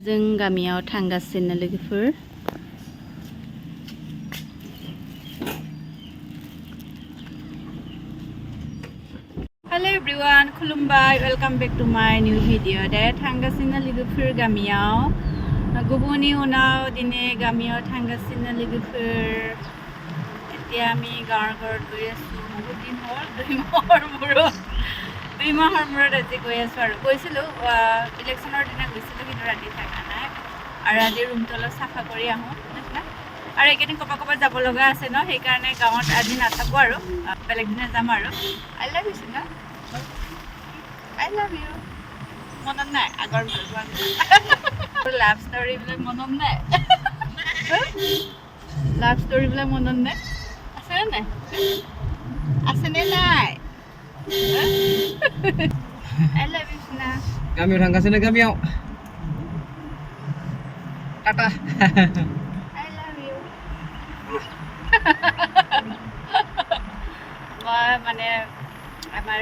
जों गामियाव थांगासिनो लोगोफोर हेलो एवरीवन खुलुमबाय welcome back to my new video दे थांगासिनो लोगोफोर गामियाव गुबुननि उनाव दिनै गामियाव थांगासिनो लोगोफोर এতিয়া আমি গাঁৱৰ ঘৰত গৈ আছো বহুত দিন হ'ল 2 মাহৰ মূৰত আজি গৈ আছো আৰু গৈছিলোঁ ইলেকশ্যনৰ দিনা গৈছিলোঁ কিন্তু ৰাতি থকা নাই আৰু আজি ৰুমটো অলপ চাফা কৰি আহোঁ আৰু এইকেইদিন ক'ৰবাত যাব লগা আছে ন সেইকাৰণে গাঁৱত আজি নাথাকোঁ আৰু বেলেগ দিনা যাম আৰু আই লাভ ইউ চিনা আই লাভ ইউ মনত নাই আগৰ ভাল লাভ ষ্টৰীবিলাক মনত নাই লাভ ষ্টৰীবিলাক মনত নাই আছেনে নাই আছেনে নাই I love you Sina. Kami orang kasih kami yuk. Tata. I love you. Wah mana amar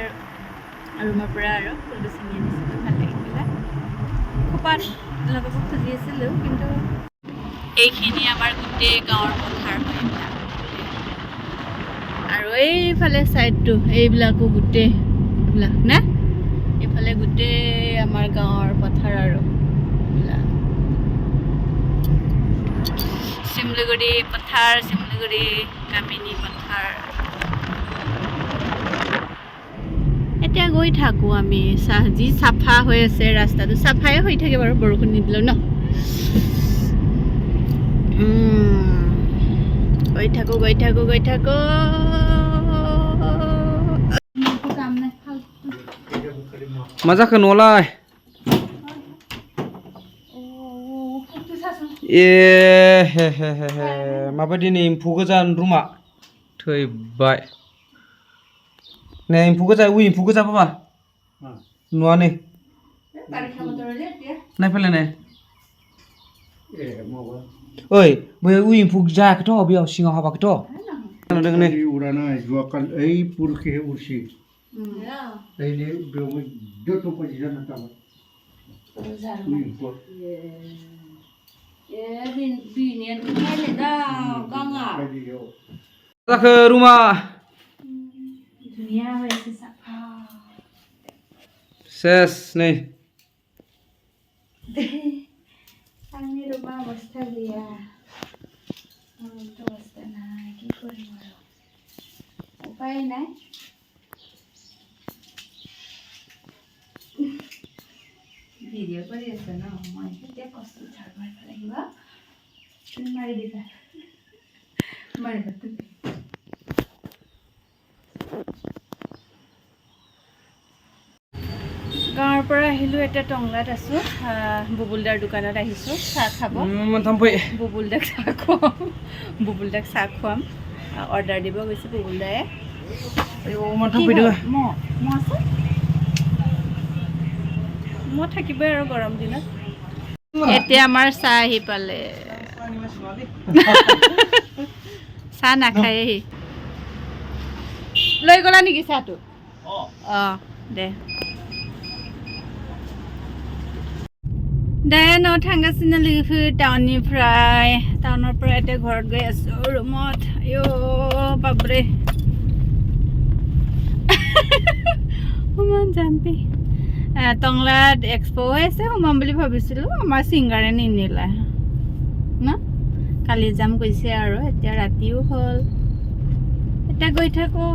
rumah pura aro full sini ni semua ভাল লাগিলে খুপাত লগাব খুজি আছিল কিন্তু এইখিনি আমাৰ গোটেই গাঁৱৰ পথাৰ হয় আৰু এইফালে সাইডটো এইবিলাকো গোটেই এইবিলাক না এইফালে গোটেই আমাৰ গাঁৱৰ পথাৰ আৰু শিমলুগুৰি পথাৰ শিমলুগুৰি কামিনী পথাৰ এতিয়া গৈ থাকো আমি যি চাফা হৈ আছে ৰাস্তাটো চাফাই হৈ থাকে বাৰু বৰষুণ নিদিলেও ন গৈ থাকো Masa ke nolai? Hehehe. Mabadi ni impu kejan rumah. Tui baik. Ne impu kejan, impu kejan apa? Nuan ni. Naik pula ni. Oi, boleh impu kejan kita biar singa apa kita? Mana dengan ni? Urana juakan purke ursi. Ini belum jatuh pelajaran apa? Masa ke rumah? Ses ni. Ini rumah basta dia. Itu basta na kikuri maro. Upay na. Video কৰি আছে ন মই এতিয়া কষ্ট ছাৰবাৰ লাগিব তুমি মাৰি দিবা মাৰিবা তুমি গাঁৱৰ পৰা আহিলোঁ এতিয়া টংলাত আছোঁ বুবুলদাৰ দোকানত আহিছোঁ চাহ খাব বুবুলদাক চাহ খুৱাম অৰ্ডাৰ দিব গৈছে বুবুলদায়ে মই থাকিবই আৰু গৰম দিনত এতিয়া আমাৰ চাহ আহি পালে চাহ নাখায়েহি লৈ গ'লা নেকি চাহটো অঁ দে ন থাংগাচিনা লোগোफोर টাউনৰ পৰা এতিয়া ঘৰত গৈ আছোঁ ৰুমত বাপৰে ইমান জাম্পি টংলাত এক্সপো হৈ আছে সোমাম বুলি ভাবিছিলোঁ আমাৰ ছিংগাৰে নিনিলে ন কালি যাম কৈছে আৰু এতিয়া ৰাতিও হ'ল এতিয়া গৈ থাকোঁ